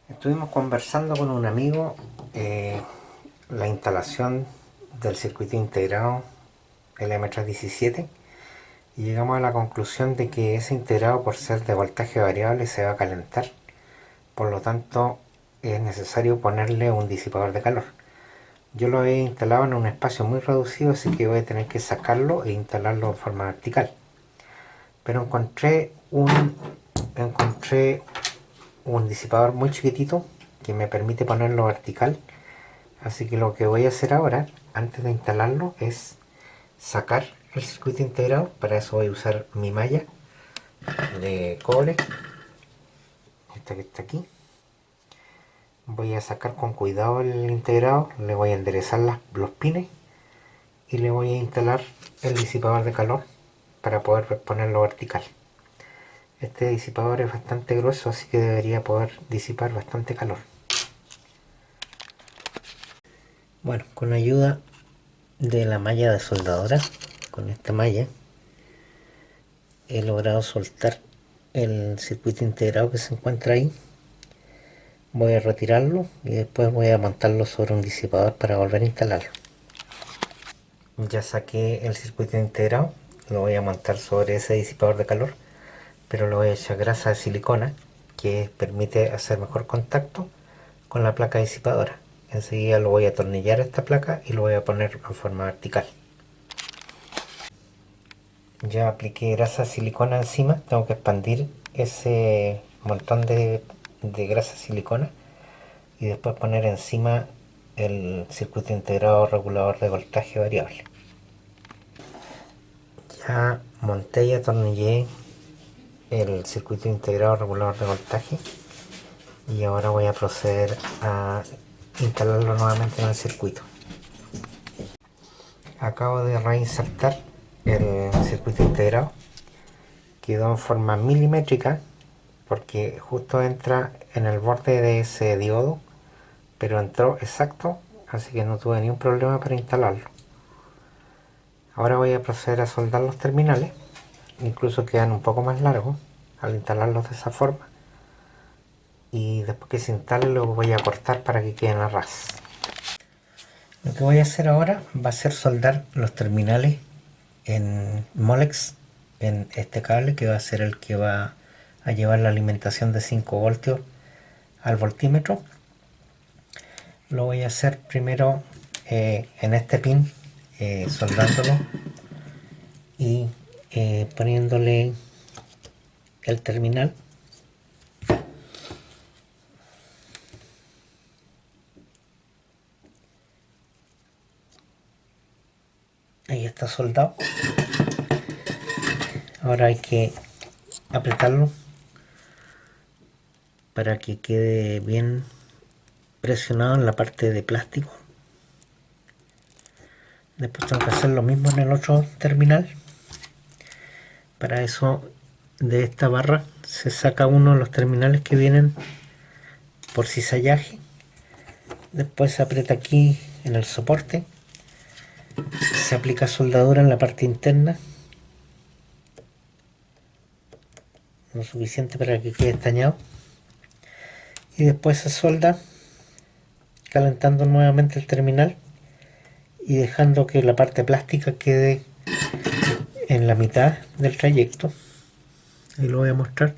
Estuvimos conversando con un amigo la instalación del circuito integrado LM317 y llegamos a la conclusión de que ese integrado, por ser de voltaje variable, se va a calentar. Por lo tanto, es necesario ponerle un disipador de calor. Yo lo he instalado en un espacio muy reducido, así que voy a tener que sacarlo e instalarlo en forma vertical. Pero encontré un disipador muy chiquitito que me permite ponerlo vertical. Así que lo que voy a hacer ahora, antes de instalarlo, es sacar el circuito integrado. Para eso voy a usar mi malla de cobre, esta que está aquí. Voy a sacar con cuidado el integrado, le voy a enderezar los pines y le voy a instalar el disipador de calor para poder ponerlo vertical. Este disipador es bastante grueso, así que debería poder disipar bastante calor. Bueno, con ayuda de la malla de soldadora, con esta malla he logrado soltar el circuito integrado que se encuentra ahí. Voy a retirarlo y después voy a montarlo sobre un disipador para volver a instalarlo. Ya saqué el circuito integrado, lo voy a montar sobre ese disipador de calor, pero le voy a echar grasa de silicona que permite hacer mejor contacto con la placa disipadora. Enseguida lo voy a atornillar a esta placa y lo voy a poner en forma vertical. Ya apliqué grasa de silicona encima, tengo que expandir ese montón de grasa de silicona y después poner encima el circuito integrado regulador de voltaje variable. Ya monté y atornillé el circuito integrado regulador de voltaje y ahora voy a proceder a instalarlo nuevamente en el circuito. Acabo de reinsertar el circuito integrado, quedó en forma milimétrica porque justo entra en el borde de ese diodo, pero entró exacto, así que no tuve ningún problema para instalarlo. Ahora voy a proceder a soldar los terminales, incluso quedan un poco más largos al instalarlos de esa forma, y después que se instale los voy a cortar para que queden a ras. Lo que voy a hacer ahora va a ser soldar los terminales en Molex, en este cable que va a ser el que va a llevar la alimentación de 5 voltios al voltímetro. Lo voy a hacer primero en este pin, soldándolo y poniéndole el terminal. Ahí está soldado. Ahora hay que apretarlo para que quede bien presionado en la parte de plástico. Después tengo que hacer lo mismo en el otro terminal. Para eso, de esta barra se saca uno de los terminales que vienen por cizallaje. Después se aprieta aquí en el soporte, se aplica soldadura en la parte interna, lo suficiente para que quede estañado, y después se solda calentando nuevamente el terminal y dejando que la parte plástica quede en la mitad del trayecto. Ahí lo voy a mostrar,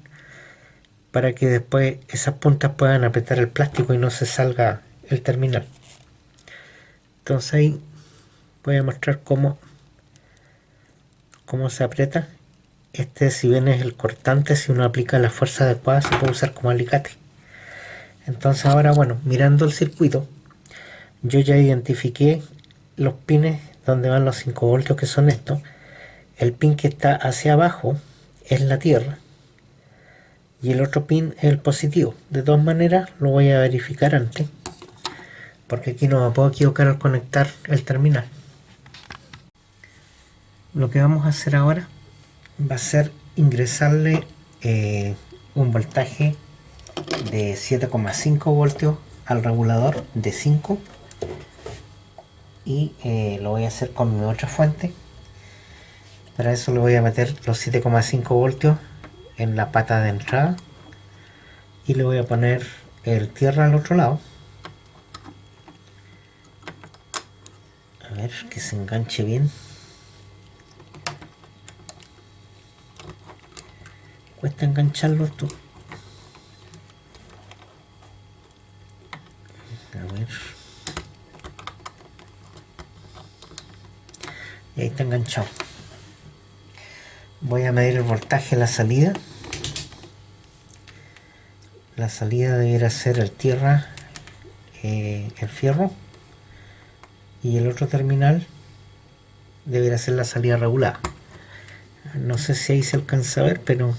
para que después esas puntas puedan apretar el plástico y no se salga el terminal. Entonces ahí voy a mostrar cómo se aprieta. Este, si bien es el cortante, si uno aplica la fuerza adecuada se puede usar como alicate. Entonces ahora, bueno, mirando el circuito, yo ya identifiqué los pines donde van los 5 voltios, que son estos. El pin que está hacia abajo es la tierra y el otro pin es el positivo. De todas maneras lo voy a verificar antes, porque aquí no me puedo equivocar al conectar el terminal. Lo que vamos a hacer ahora va a ser ingresarle un voltaje de 7,5 voltios al regulador de 5, y lo voy a hacer con mi otra fuente. Para eso le voy a meter los 7,5 voltios en la pata de entrada y le voy a poner el tierra al otro lado. A ver, que se enganche bien. Cuesta engancharlo esto. A ver. Y ahí está enganchado. Voy a medir el voltaje de la salida. La salida debería ser el tierra, el fierro, y el otro terminal debería ser la salida regulada. No sé si ahí se alcanza a ver, pero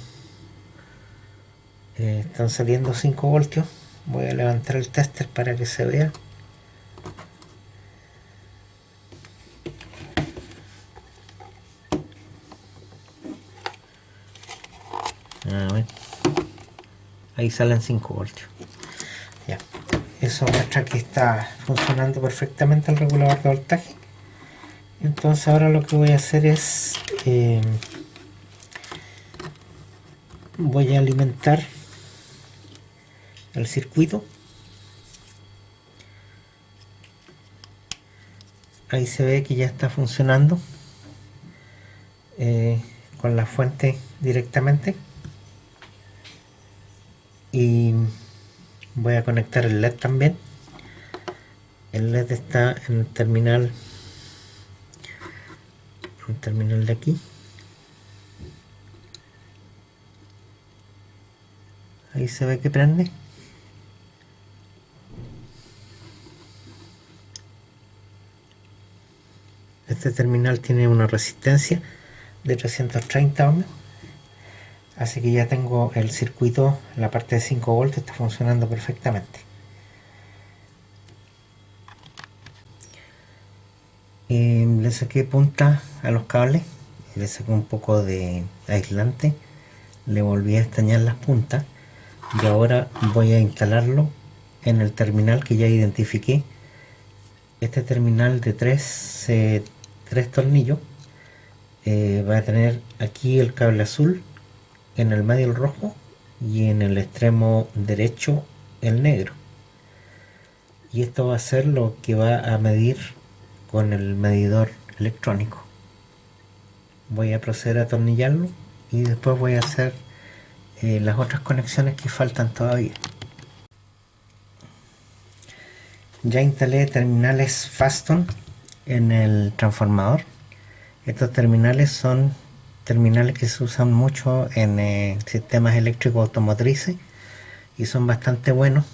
están saliendo 5 voltios. Voy a levantar el tester para que se vea. A ver. Ahí salen 5 voltios. Ya. Eso muestra que está funcionando perfectamente el regulador de voltaje. Entonces ahora lo que voy a hacer es voy a alimentar el circuito. Ahí se ve que ya está funcionando con la fuente directamente. Y voy a conectar el LED también. El LED está en el terminal de aquí. Ahí se ve que prende. Este terminal tiene una resistencia de 330 ohms. Así que ya tengo el circuito, la parte de 5 voltios está funcionando perfectamente. Le saqué punta a los cables, le saqué un poco de aislante, le volví a estañar las puntas y ahora voy a instalarlo en el terminal que ya identifiqué. Este terminal de 3 tornillos va a tener aquí el cable azul, en el medio el rojo y en el extremo derecho el negro. Y esto va a ser lo que va a medir con el medidor electrónico. Voy a proceder a atornillarlo y después voy a hacer las otras conexiones que faltan todavía. Ya instalé terminales Faston en el transformador. Estos terminales son terminales que se usan mucho en sistemas eléctricos automotrices y son bastante buenos.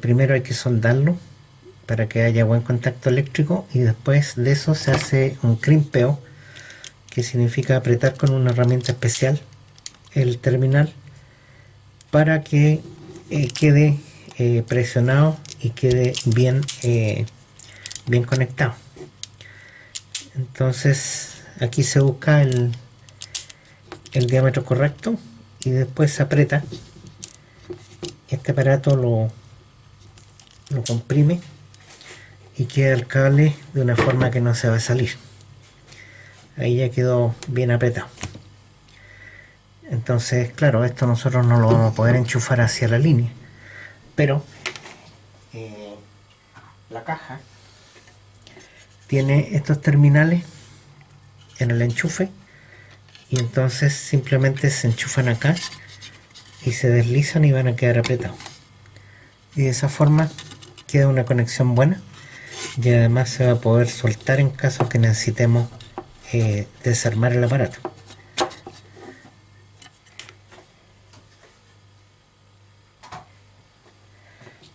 Primero hay que soldarlo para que haya buen contacto eléctrico y después de eso se hace un crimpeo, que significa apretar con una herramienta especial el terminal para que quede presionado y quede bien conectado. Entonces aquí se busca el diámetro correcto y después se aprieta. Este aparato lo comprime y queda el cable de una forma que no se va a salir. Ahí ya quedó bien apretado. Entonces, claro, esto nosotros no lo vamos a poder enchufar hacia la línea, pero la caja tiene estos terminales en el enchufe y entonces simplemente se enchufan acá y se deslizan y van a quedar apretados. Y de esa forma queda una conexión buena y además se va a poder soltar en caso que necesitemos desarmar el aparato.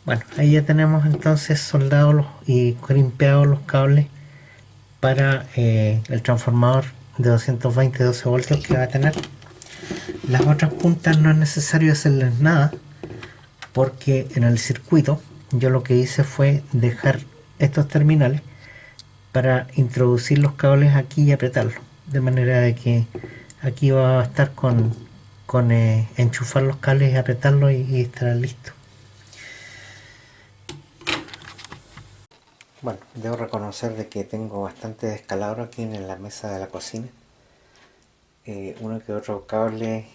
Bueno, ahí ya tenemos entonces soldados y crimpeados los cables para el transformador de 220-12 voltios que va a tener. Las otras puntas no es necesario hacerles nada, porque en el circuito yo lo que hice fue dejar estos terminales para introducir los cables aquí y apretarlos, de manera de que aquí va a estar con enchufar los cables y apretarlos y estará listo. Bueno, debo reconocer de que tengo bastante descalabro aquí en la mesa de la cocina. Uno que otro cable,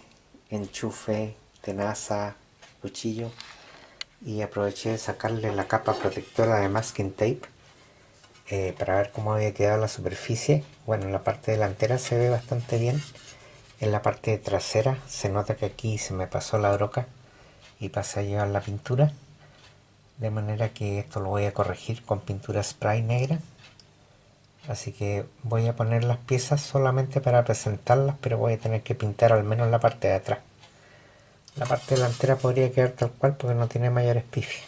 enchufe, tenaza, cuchillo y aproveché de sacarle la capa protectora de masking tape para ver cómo había quedado la superficie. Bueno, en la parte delantera se ve bastante bien. En la parte trasera se nota que aquí se me pasó la broca y pasé a llevar la pintura, de manera que esto lo voy a corregir con pintura spray negra. Así que voy a poner las piezas solamente para presentarlas, pero voy a tener que pintar al menos la parte de atrás. La parte delantera podría quedar tal cual porque no tiene mayores pifias.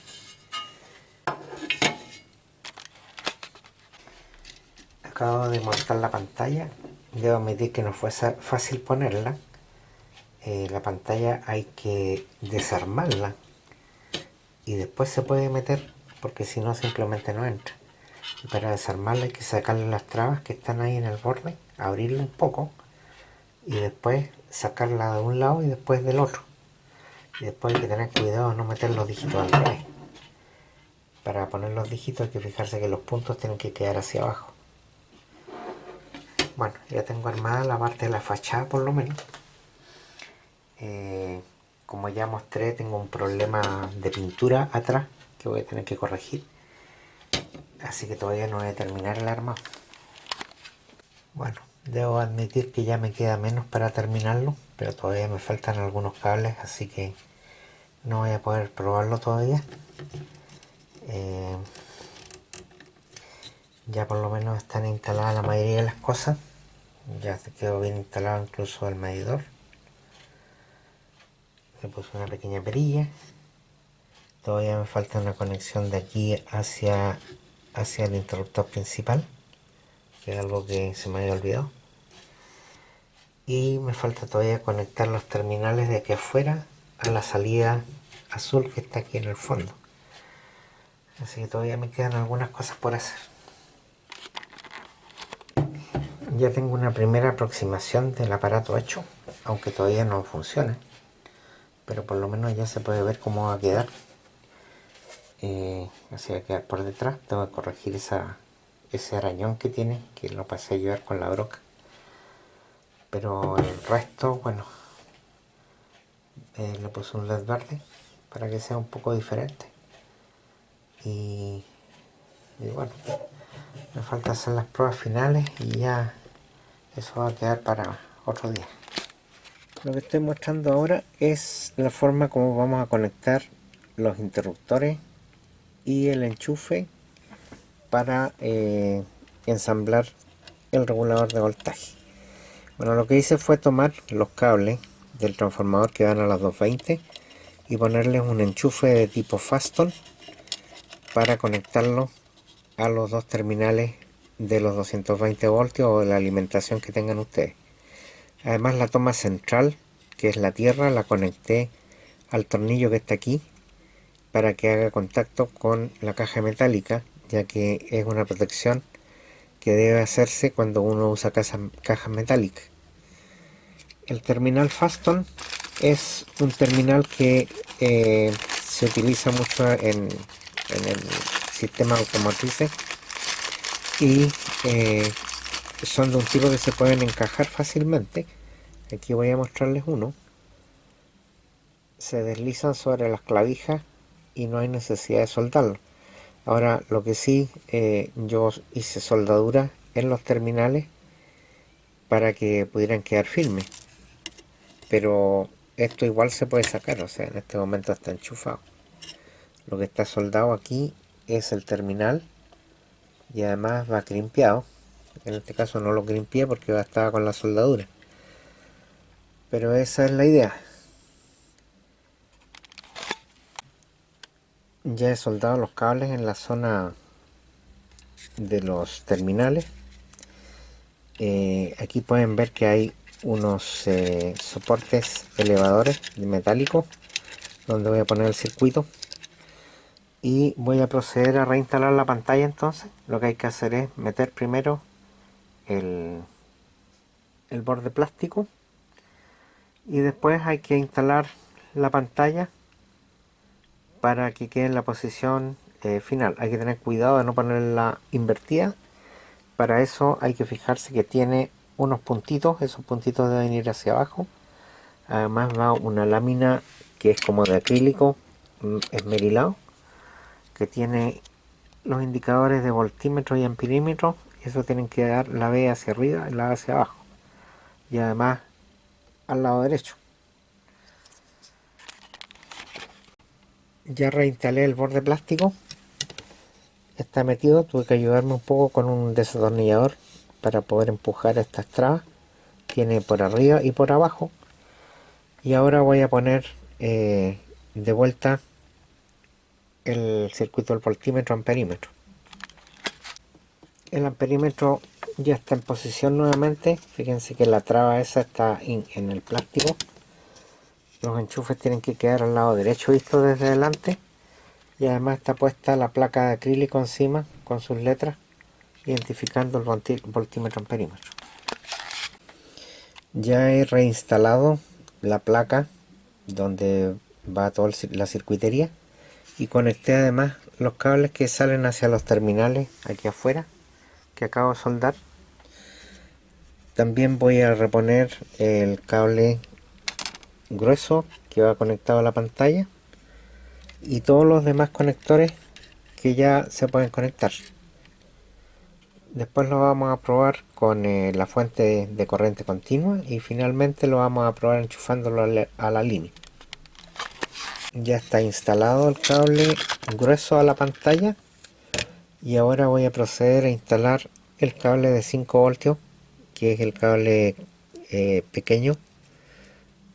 Acabo de montar la pantalla. Debo admitir que no fue fácil ponerla. La pantalla hay que desarmarla y después se puede meter, porque si no simplemente no entra. Y para desarmarla hay que sacarle las trabas que están ahí en el borde, abrirla un poco y después sacarla de un lado y después del otro. Y después hay que tener cuidado de no meter los dígitos al revés. Para poner los dígitos hay que fijarse que los puntos tienen que quedar hacia abajo. Bueno, ya tengo armada la parte de la fachada por lo menos. Como ya mostré, tengo un problema de pintura atrás que voy a tener que corregir. Así que todavía no voy a terminar el armado. Bueno, debo admitir que ya me queda menos para terminarlo, pero todavía me faltan algunos cables, así que no voy a poder probarlo todavía. Ya por lo menos están instaladas la mayoría de las cosas. Ya se quedó bien instalado incluso el medidor. Le puse una pequeña perilla. Todavía me falta una conexión de aquí hacia el interruptor principal, que es algo que se me había olvidado. Y me falta todavía conectar los terminales de aquí afuera a la salida azul que está aquí en el fondo. Así que todavía me quedan algunas cosas por hacer. Ya tengo una primera aproximación del aparato hecho, aunque todavía no funciona, pero por lo menos ya se puede ver cómo va a quedar. Así va a quedar por detrás. Tengo que corregir ese arañón que tiene, que lo pasé a llevar con la broca. Pero el resto, bueno, le puse un LED verde para que sea un poco diferente. Y bueno, me falta hacer las pruebas finales y ya eso va a quedar para otro día. Lo que estoy mostrando ahora es la forma como vamos a conectar los interruptores y el enchufe para ensamblar el regulador de voltaje. Bueno, lo que hice fue tomar los cables del transformador que van a las 220 y ponerles un enchufe de tipo Faston para conectarlo a los dos terminales de los 220 voltios o de la alimentación que tengan ustedes. Además, la toma central, que es la tierra, la conecté al tornillo que está aquí para que haga contacto con la caja metálica, ya que es una protección que debe hacerse cuando uno usa cajas metálicas. El terminal Faston es un terminal que se utiliza mucho en el sistema automotrices y son de un tipo que se pueden encajar fácilmente. Aquí voy a mostrarles uno. Se deslizan sobre las clavijas y no hay necesidad de soldarlo. Ahora, lo que sí, yo hice soldadura en los terminales para que pudieran quedar firmes, pero esto igual se puede sacar, o sea, en este momento está enchufado. Lo que está soldado aquí es el terminal y además va crimpeado. En este caso no lo crimpié porque estaba con la soldadura, pero esa es la idea. Ya he soldado los cables en la zona de los terminales. Aquí pueden ver que hay unos soportes elevadores de metálico donde voy a poner el circuito y voy a proceder a reinstalar la pantalla. Entonces lo que hay que hacer es meter primero el borde plástico y después hay que instalar la pantalla para que quede en la posición final. Hay que tener cuidado de no ponerla invertida. Para eso hay que fijarse que tiene unos puntitos, esos puntitos deben ir hacia abajo. Además va una lámina que es como de acrílico esmerilado, que tiene los indicadores de voltímetro y amperímetro. Eso tienen que dar la B hacia arriba y la A hacia abajo, y además al lado derecho. Ya reinstalé el borde plástico, está metido. Tuve que ayudarme un poco con un desatornillador para poder empujar estas trabas. Tiene por arriba y por abajo. Y ahora voy a poner de vuelta el circuito del voltímetro amperímetro. El amperímetro ya está en posición nuevamente. Fíjense que la traba esa está en el plástico. Los enchufes tienen que quedar al lado derecho visto desde adelante, y además está puesta la placa de acrílico encima con sus letras identificando el voltímetro amperímetro. Ya he reinstalado la placa donde va toda la circuitería, y conecté además los cables que salen hacia los terminales aquí afuera, que acabo de soldar. También voy a reponer el cable grueso que va conectado a la pantalla y todos los demás conectores que ya se pueden conectar. Después lo vamos a probar con la fuente de corriente continua, y finalmente lo vamos a probar enchufándolo a la línea. Ya está instalado el cable grueso a la pantalla, y ahora voy a proceder a instalar el cable de 5 voltios, que es el cable pequeño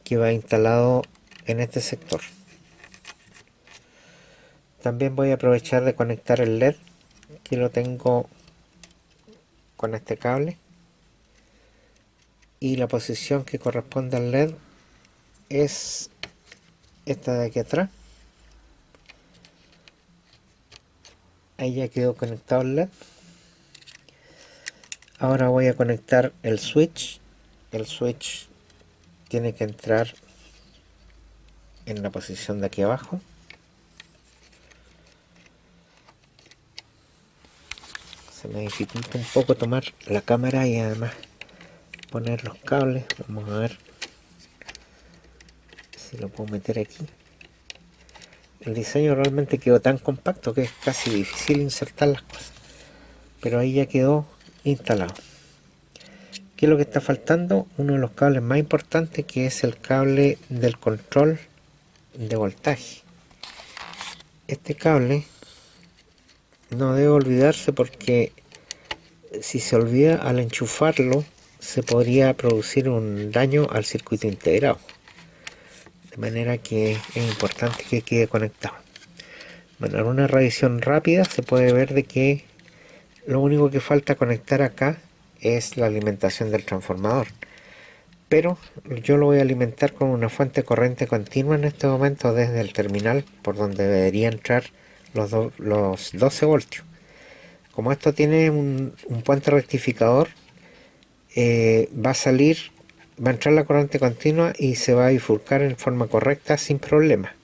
que va instalado en este sector. También voy a aprovechar de conectar el LED, que lo tengo con este cable, y la posición que corresponde al LED es esta de aquí atrás. Ahí ya quedó conectado el LED. Ahora voy a conectar el switch. El switch tiene que entrar en la posición de aquí abajo. Se me dificulta un poco tomar la cámara y además poner los cables. Vamos a ver si lo puedo meter aquí. El diseño realmente quedó tan compacto que es casi difícil insertar las cosas, pero ahí ya quedó instalado. ¿Qué es lo que está faltando? Uno de los cables más importantes, que es el cable del control de voltaje. Este cable no debe olvidarse, porque si se olvida al enchufarlo se podría producir un daño al circuito integrado, de manera que es importante que quede conectado. Bueno, en una revisión rápida se puede ver de que lo único que falta conectar acá es la alimentación del transformador, pero yo lo voy a alimentar con una fuente de corriente continua en este momento desde el terminal por donde debería entrar los 12 voltios. Como esto tiene un puente rectificador, va a entrar la corriente continua y se va a bifurcar en forma correcta sin problema.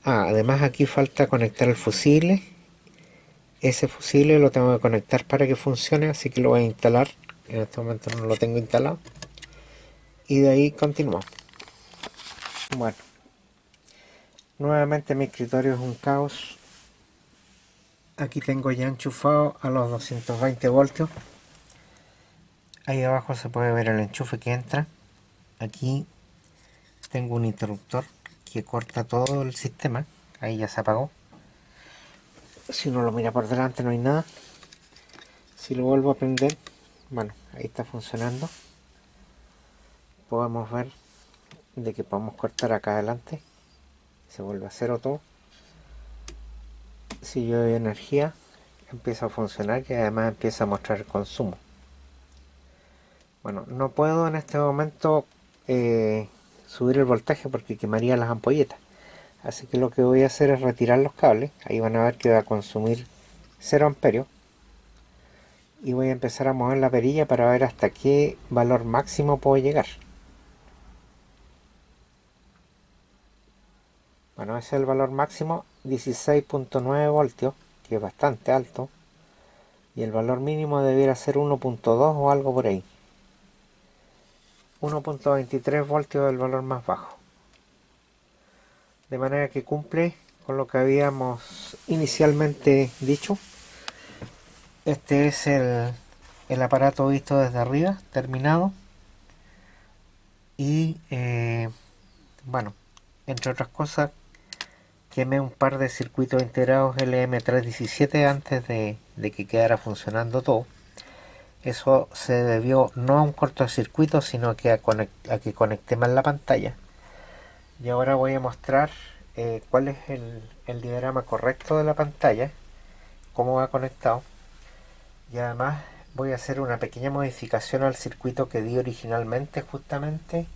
Además aquí falta conectar el fusible. Ese fusible lo tengo que conectar para que funcione, así que lo voy a instalar. En este momento no lo tengo instalado. Y de ahí continuamos. Bueno, nuevamente mi escritorio es un caos. Aquí tengo ya enchufado a los 220 voltios. Ahí abajo se puede ver el enchufe que entra. Aquí tengo un interruptor que corta todo el sistema. Ahí ya se apagó. Si uno lo mira por delante no hay nada. Si lo vuelvo a prender, bueno, ahí está funcionando. Podemos ver de que podemos cortar acá adelante. Se vuelve a cero todo. Si yo doy energía, empieza a funcionar y además empieza a mostrar el consumo. Bueno, no puedo en este momento subir el voltaje porque quemaría las ampolletas. Así que lo que voy a hacer es retirar los cables. Ahí van a ver que va a consumir 0 amperios. Y voy a empezar a mover la perilla para ver hasta qué valor máximo puedo llegar. Bueno, ese es el valor máximo, 16.9 voltios, que es bastante alto. Y el valor mínimo debiera ser 1.2 o algo por ahí. 1.23 voltios es el valor más bajo. de manera que cumple con lo que habíamos inicialmente dicho. Este es el aparato visto desde arriba, terminado. Y bueno, entre otras cosas, quemé un par de circuitos integrados LM317 antes de que quedara funcionando todo. Eso se debió no a un cortocircuito, sino que a que conecté mal la pantalla. Y ahora voy a mostrar cuál es el diagrama correcto de la pantalla, cómo va conectado. Y además voy a hacer una pequeña modificación al circuito que di originalmente, justamente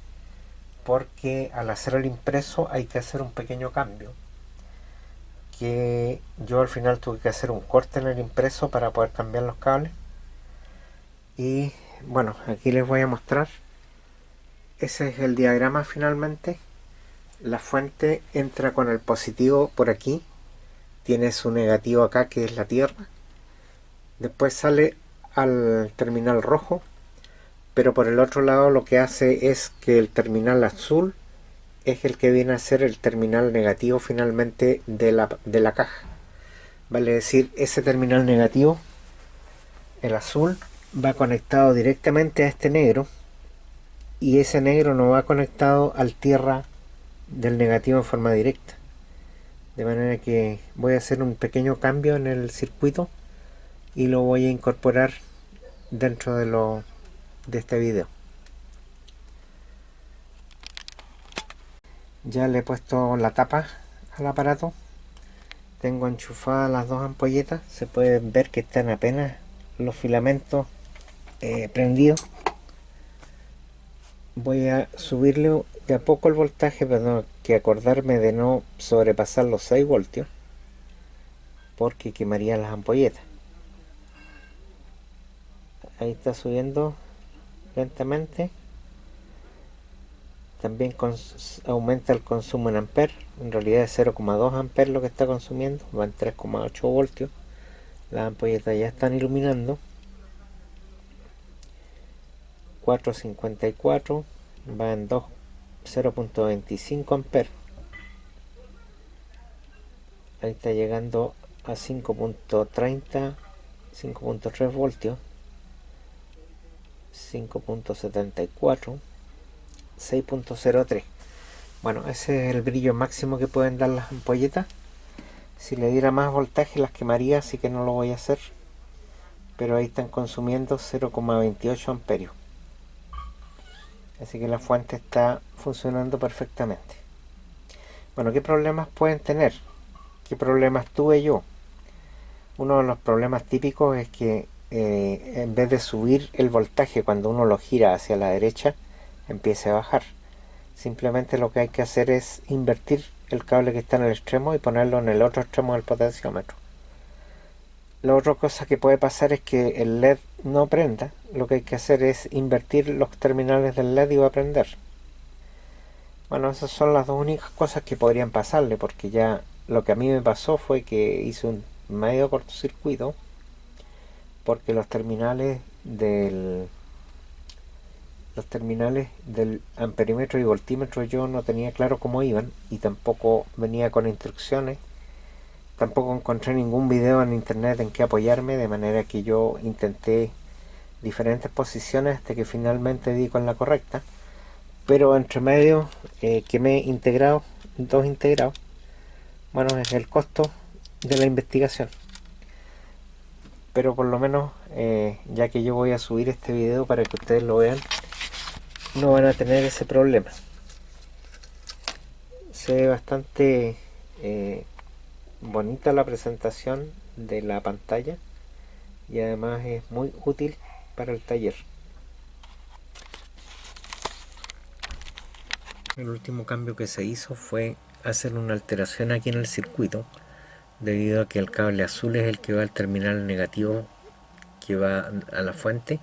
porque al hacer el impreso hay que hacer un pequeño cambio, que yo al final tuve que hacer un corte en el impreso para poder cambiar los cables. Y bueno, aquí les voy a mostrar. Ese es el diagrama finalmente. La fuente entra con el positivo por aquí, tiene su negativo acá, que es la tierra. Después sale al terminal rojo, pero por el otro lado lo que hace es que el terminal azul es el que viene a ser el terminal negativo finalmente de la caja. Vale decir, ese terminal negativo, el azul, va conectado directamente a este negro, y ese negro no va conectado al tierra del negativo en forma directa. De manera que voy a hacer un pequeño cambio en el circuito y lo voy a incorporar dentro de este video. Ya le he puesto la tapa al aparato. Tengo enchufadas las dos ampolletas. Se puede ver que están apenas los filamentos prendidos. Voy a subirle de a poco el voltaje, pero que acordarme de no sobrepasar los 6 voltios, porque quemaría las ampolletas. Ahí está subiendo lentamente. También aumenta el consumo en amperes. En realidad es 0,2 amperes lo que está consumiendo, va en 3,8 voltios. Las ampolletas ya están iluminando. 4,54 va en 0,25 amperes. Ahí está llegando a 5,30, 5,3 voltios. 5,74, 6,03. Bueno, ese es el brillo máximo que pueden dar las ampolletas. Si le diera más voltaje las quemaría, así que no lo voy a hacer. Pero ahí están consumiendo 0,28 amperios. Así que la fuente está funcionando perfectamente. Bueno, ¿qué problemas pueden tener? ¿Qué problemas tuve yo? Uno de los problemas típicos es que en vez de subir el voltaje cuando uno lo gira hacia la derecha, empiece a bajar. Simplemente lo que hay que hacer es invertir el cable que está en el extremo y ponerlo en el otro extremo del potenciómetro. La otra cosa que puede pasar es que el LED no prenda. Lo que hay que hacer es invertir los terminales del LED y va a prender. Bueno, esas son las dos únicas cosas que podrían pasarle, porque ya lo que a mí me pasó fue que hice un medio cortocircuito, porque los terminales del amperímetro y voltímetro yo no tenía claro cómo iban, y tampoco venía con instrucciones. Tampoco encontré ningún video en internet en que apoyarme, de manera que yo intenté diferentes posiciones hasta que finalmente di con la correcta. Pero entre medio quemé integrado, dos integrados. Bueno, es el costo de la investigación. Pero por lo menos, ya que yo voy a subir este video para que ustedes lo vean, no van a tener ese problema. Se ve bastante bonita la presentación de la pantalla, y además es muy útil para el taller. El último cambio que se hizo fue hacer una alteración aquí en el circuito, debido a que el cable azul es el que va al terminal negativo que va a la fuente,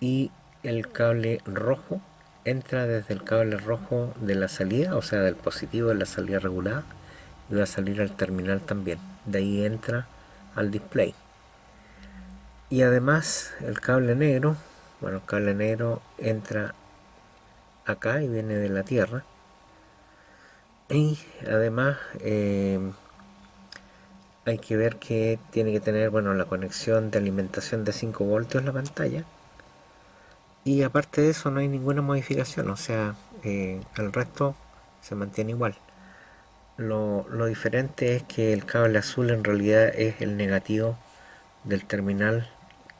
y el cable rojo entra desde el cable rojo de la salida, o sea del positivo de la salida regulada, y va a salir al terminal también. De ahí entra al display. Y además el cable negro, bueno, el cable negro entra acá y viene de la tierra, Y además hay que ver que tiene que tener, bueno, la conexión de alimentación de 5 voltios en la pantalla. Y aparte de eso no hay ninguna modificación, o sea, el resto se mantiene igual. Lo diferente es que el cable azul en realidad es el negativo del terminal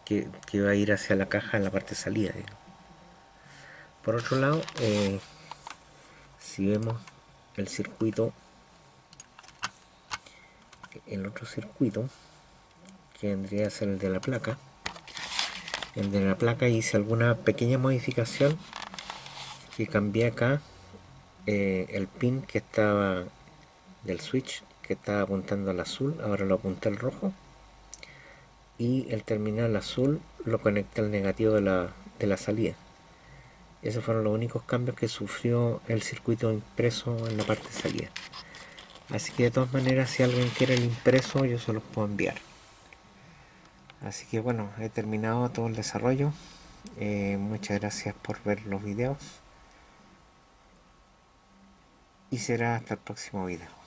que va a ir hacia la caja en la parte de salida, digamos. Por otro lado, si vemos el circuito, el otro circuito, que vendría a ser el de la placa hice alguna pequeña modificación que cambié acá el pin que estaba del switch que estaba apuntando al azul, ahora lo apunta al rojo, y el terminal azul lo conecta al negativo de la salida. Esos fueron los únicos cambios que sufrió el circuito impreso en la parte de salida. Así que de todas maneras, si alguien quiere el impreso, yo se los puedo enviar. Así que bueno, he terminado todo el desarrollo. Muchas gracias por ver los videos y será hasta el próximo video.